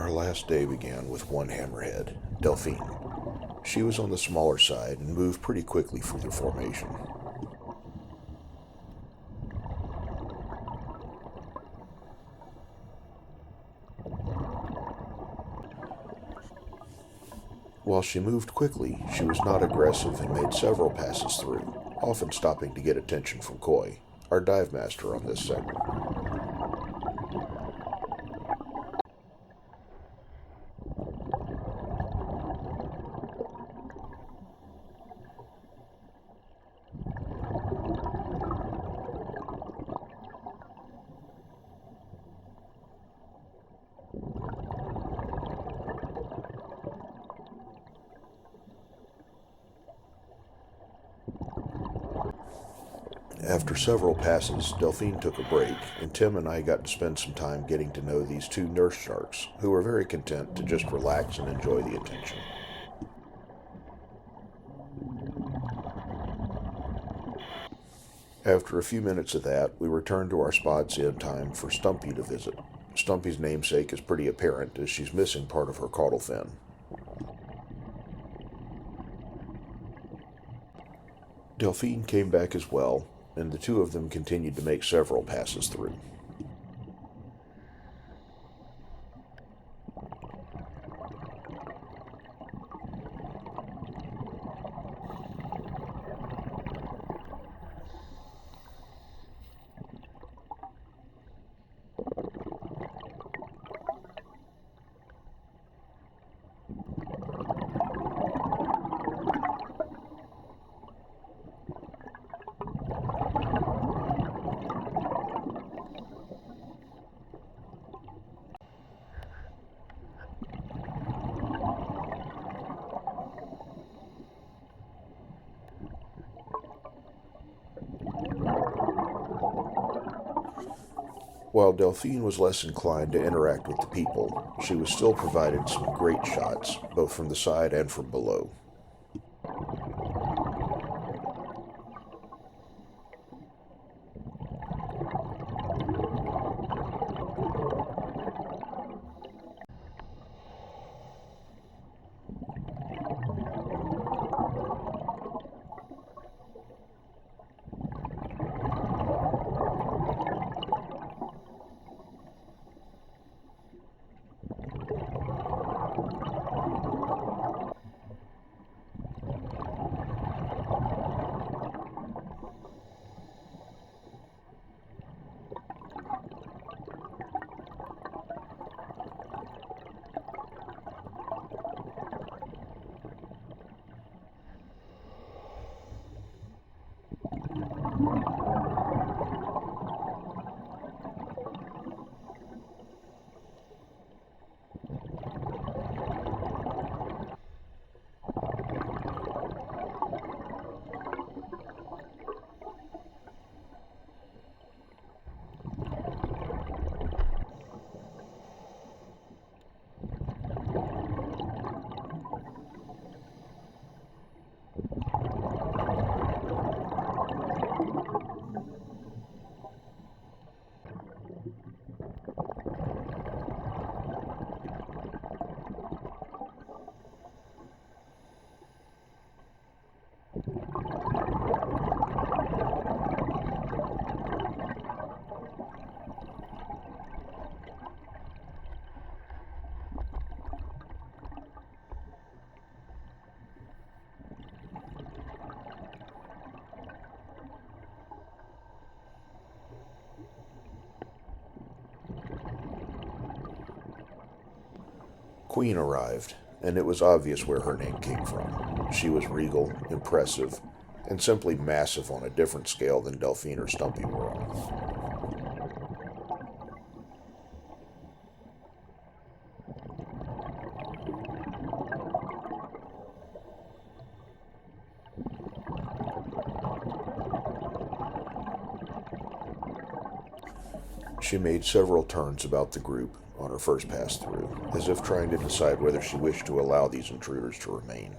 Our last day began with one hammerhead, Delphine. She was on the smaller side and moved pretty quickly through the formation. While she moved quickly, she was not aggressive and made several passes through, often stopping to get attention from Koi, our dive master on this segment. After several passes, Delphine took a break, and Tim and I got to spend some time getting to know these two nurse sharks, who were very content to just relax and enjoy the attention. After a few minutes of that, we returned to our spots in time for Stumpy to visit. Stumpy's namesake is pretty apparent as she's missing part of her caudal fin. Delphine came back as well, and the two of them continued to make several passes through. While Delphine was less inclined to interact with the people, she was still provided some great shots, both from the side and from below. Queen arrived, and it was obvious where her name came from. She was regal, impressive, and simply massive on a different scale than Delphine or Stumpy were on. She made several turns about the group on her first pass through, as if trying to decide whether she wished to allow these intruders to remain.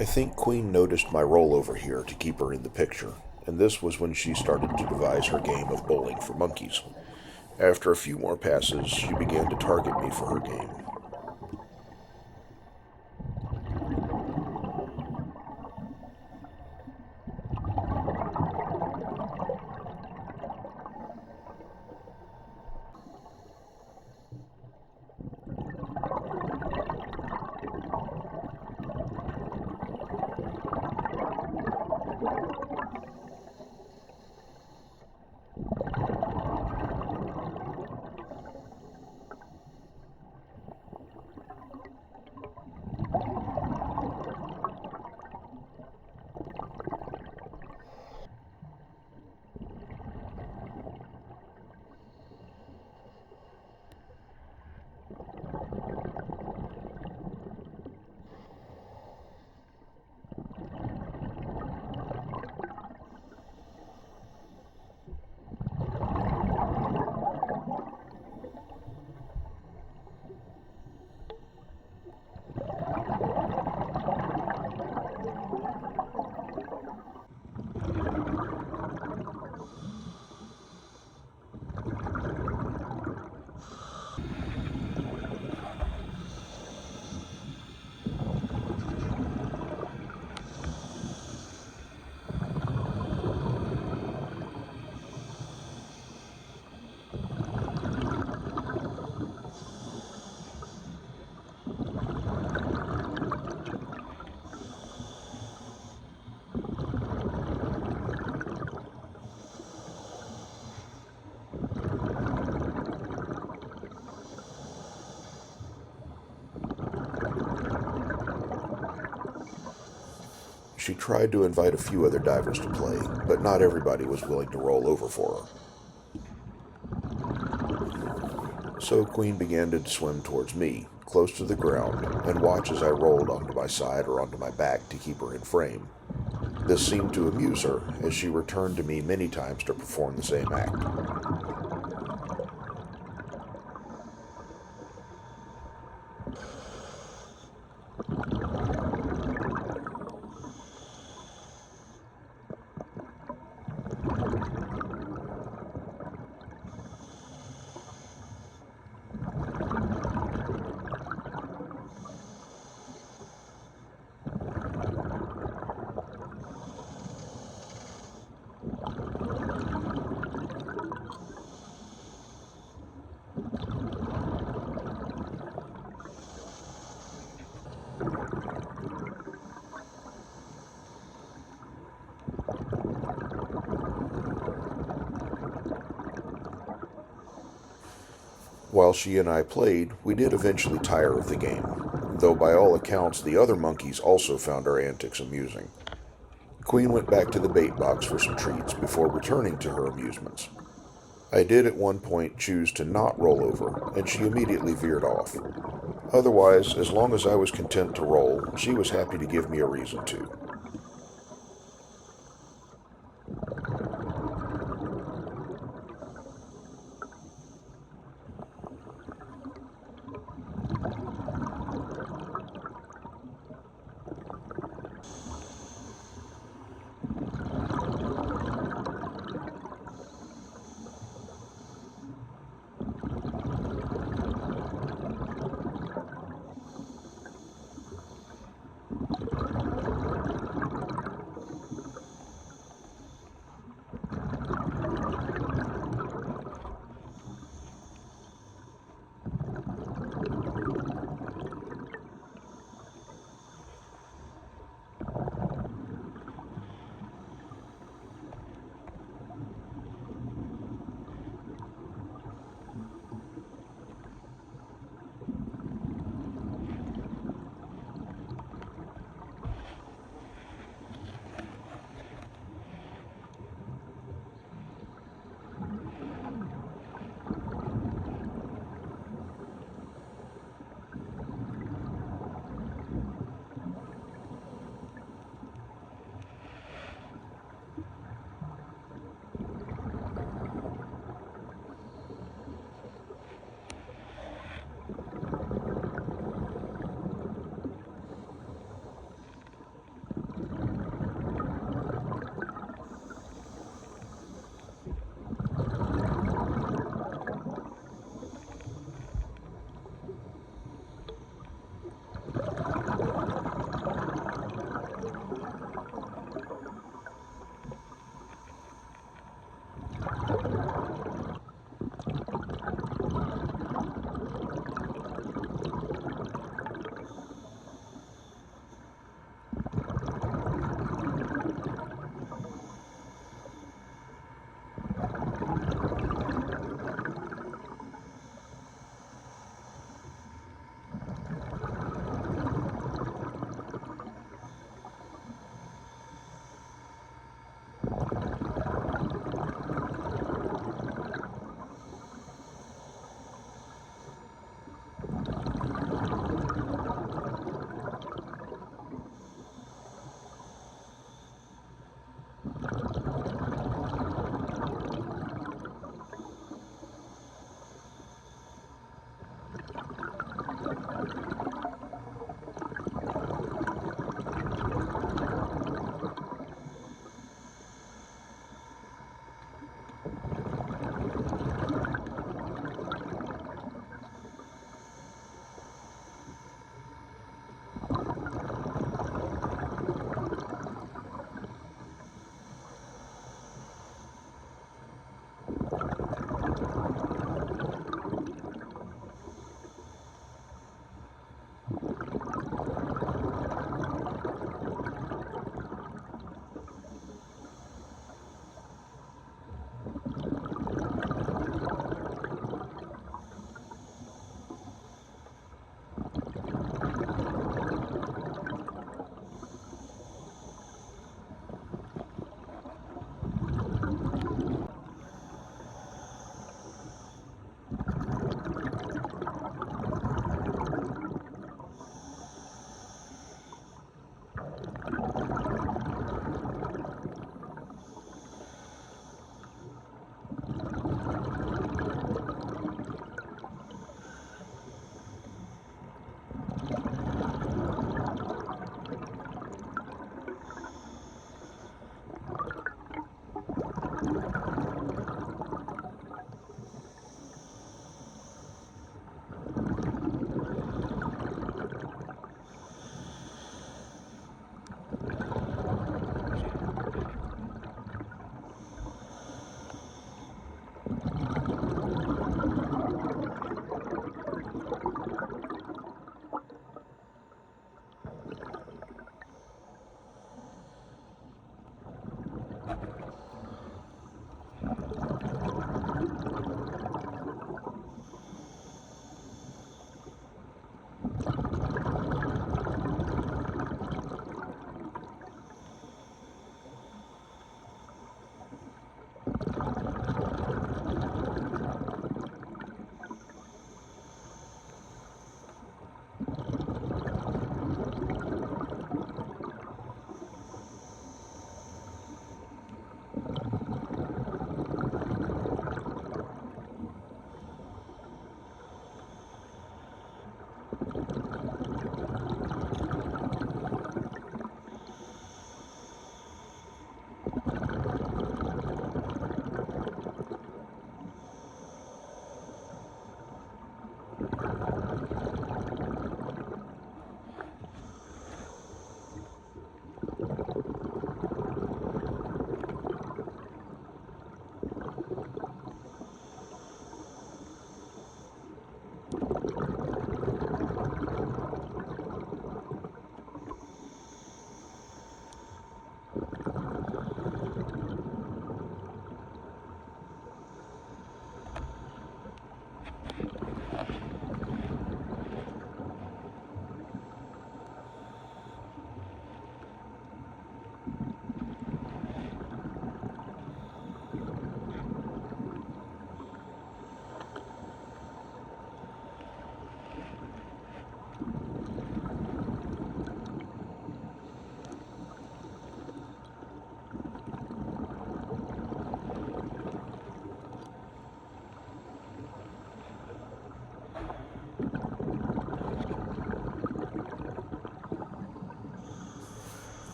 I think Queen noticed my roll over here to keep her in the picture, and this was when she started to devise her game of bowling for monkeys. After a few more passes, she began to target me for her game. She tried to invite a few other divers to play, but not everybody was willing to roll over for her. So Queen began to swim towards me, close to the ground, and watch as I rolled onto my side or onto my back to keep her in frame. This seemed to amuse her, as she returned to me many times to perform the same act. While she and I played, we did eventually tire of the game, though by all accounts the other monkeys also found our antics amusing. Queen went back to the bait box for some treats before returning to her amusements. I did at one point choose to not roll over, and she immediately veered off. Otherwise, as long as I was content to roll, she was happy to give me a reason to.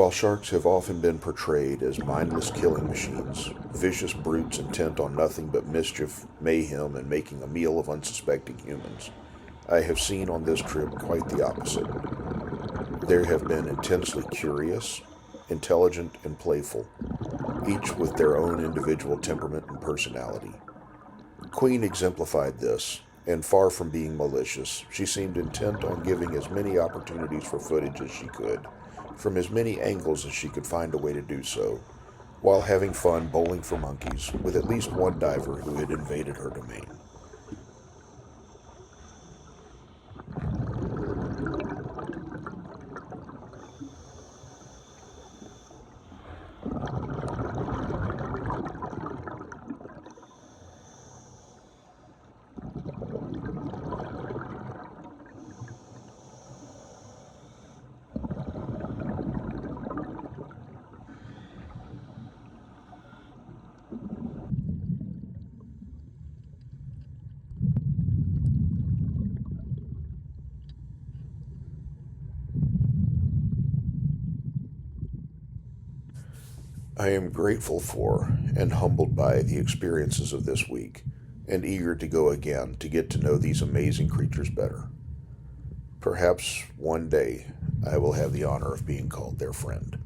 While sharks have often been portrayed as mindless killing machines, vicious brutes intent on nothing but mischief, mayhem, and making a meal of unsuspecting humans, I have seen on this trip quite the opposite. There have been intensely curious, intelligent, and playful, each with their own individual temperament and personality. Queen exemplified this, and far from being malicious, she seemed intent on giving as many opportunities for footage as she could, from as many angles as she could find a way to do so, while having fun bowling for monkeys with at least one diver who had invaded her domain. I am grateful for and humbled by the experiences of this week, and eager to go again to get to know these amazing creatures better. Perhaps one day I will have the honor of being called their friend.